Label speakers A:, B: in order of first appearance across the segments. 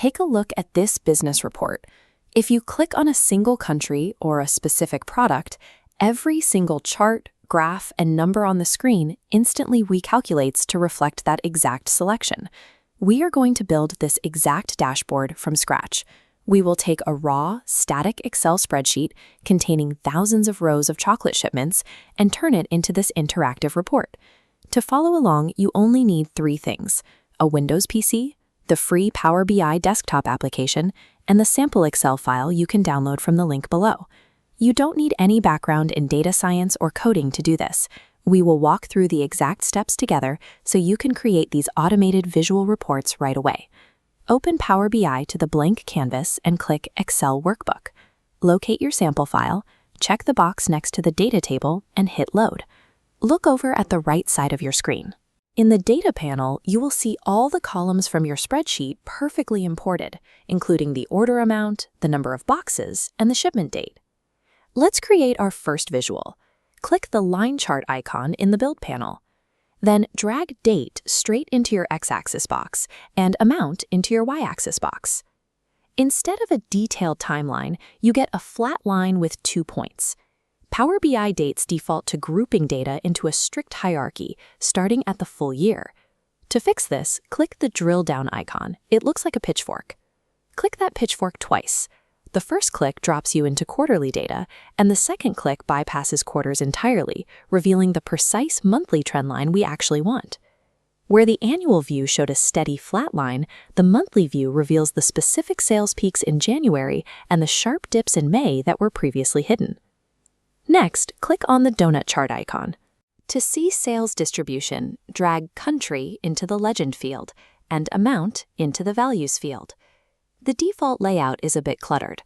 A: take a look at this business report. If you click on a single country or a specific product, every single chart, graph, and number on the screen instantly recalculates to reflect that exact selection. We are going to build this exact dashboard from scratch. We will take a raw, static Excel spreadsheet containing thousands of rows of chocolate shipments and turn it into this interactive report. To follow along, you only need 3 things: a Windows PC, the free Power BI desktop application, and the sample Excel file you can download from the link below. You don't need any background in data science or coding to do this. We will walk through the exact steps together so you can create these automated visual reports right away. Open Power BI to the blank canvas and click Excel Workbook. Locate your sample file, check the box next to the data table, and hit Load. Look over at the right side of your screen. In the Data panel, you will see all the columns from your spreadsheet perfectly imported, including the order amount, the number of boxes, and the shipment date. Let's create our first visual. Click the line chart icon in the Build panel. Then drag Date straight into your X-axis box and Amount into your Y-axis box. Instead of a detailed timeline, you get a flat line with 2 points. Power BI dates default to grouping data into a strict hierarchy, starting at the full year. To fix this, click the drill down icon. It looks like a pitchfork. Click that pitchfork twice. The first click drops you into quarterly data, and the second click bypasses quarters entirely, revealing the precise monthly trend line we actually want. Where the annual view showed a steady flat line, the monthly view reveals the specific sales peaks in January and the sharp dips in May that were previously hidden. Next, click on the donut chart icon. To see sales distribution, drag Country into the Legend field and Amount into the Values field. The default layout is a bit cluttered.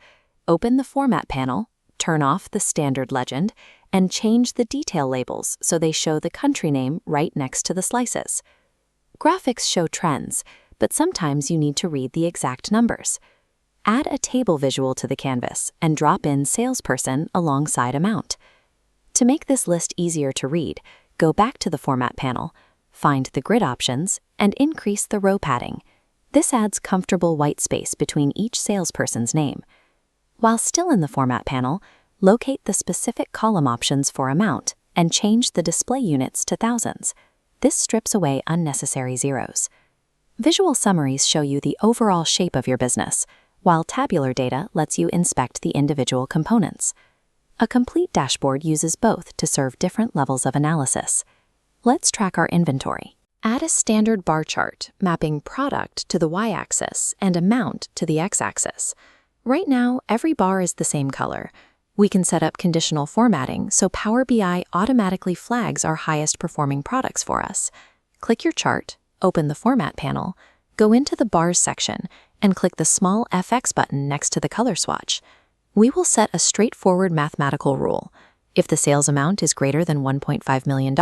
A: Open the Format panel, turn off the standard legend, and change the detail labels so they show the country name right next to the slices. Graphics show trends, but sometimes you need to read the exact numbers. Add a table visual to the canvas and drop in Salesperson alongside Amount. To make this list easier to read, go back to the Format panel, find the grid options, and increase the row padding. This adds comfortable white space between each salesperson's name. While still in the Format panel, locate the specific column options for Amount and change the display units to thousands. This strips away unnecessary zeros. Visual summaries show you the overall shape of your business, while tabular data lets you inspect the individual components. A complete dashboard uses both to serve different levels of analysis. Let's track our inventory. Add a standard bar chart, mapping product to the Y-axis and amount to the X-axis. Right now, every bar is the same color. We can set up conditional formatting so Power BI automatically flags our highest performing products for us. Click your chart, open the Format panel, go into the Bars section, and click the small FX button next to the color swatch. We will set a straightforward mathematical rule. If the sales amount is greater than $1.5 million,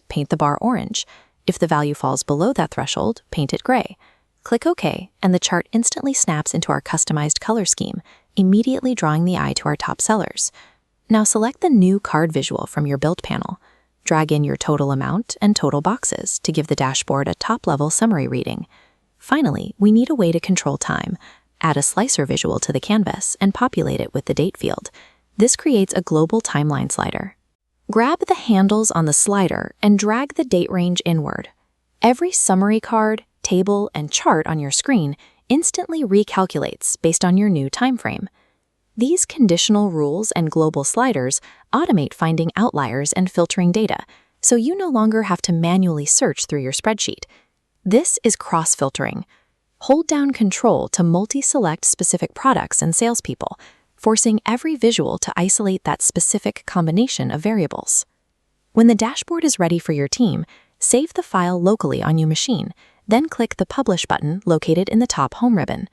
A: paint the bar orange. If the value falls below that threshold, paint it gray. Click OK, and the chart instantly snaps into our customized color scheme, immediately drawing the eye to our top sellers. Now select the new card visual from your Build panel. Drag in your total amount and total boxes to give the dashboard a top-level summary reading. Finally, we need a way to control time. Add a slicer visual to the canvas and populate it with the date field. This creates a global timeline slider. Grab the handles on the slider and drag the date range inward. Every summary card, table, and chart on your screen instantly recalculates based on your new time frame. These conditional rules and global sliders automate finding outliers and filtering data, so you no longer have to manually search through your spreadsheet. This is cross-filtering. Hold down Control to multi-select specific products and salespeople, forcing every visual to isolate that specific combination of variables. When the dashboard is ready for your team, save the file locally on your machine, then click the Publish button located in the top home ribbon.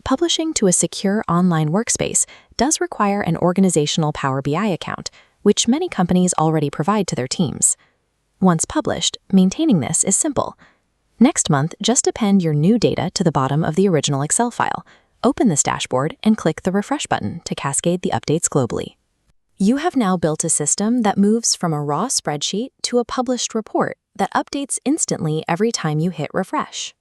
A: Publishing to a secure online workspace does require an organizational Power BI account, which many companies already provide to their teams. Once published, maintaining this is simple. Next month, just append your new data to the bottom of the original Excel file. Open this dashboard and click the Refresh button to cascade the updates globally. You have now built a system that moves from a raw spreadsheet to a published report that updates instantly every time you hit refresh.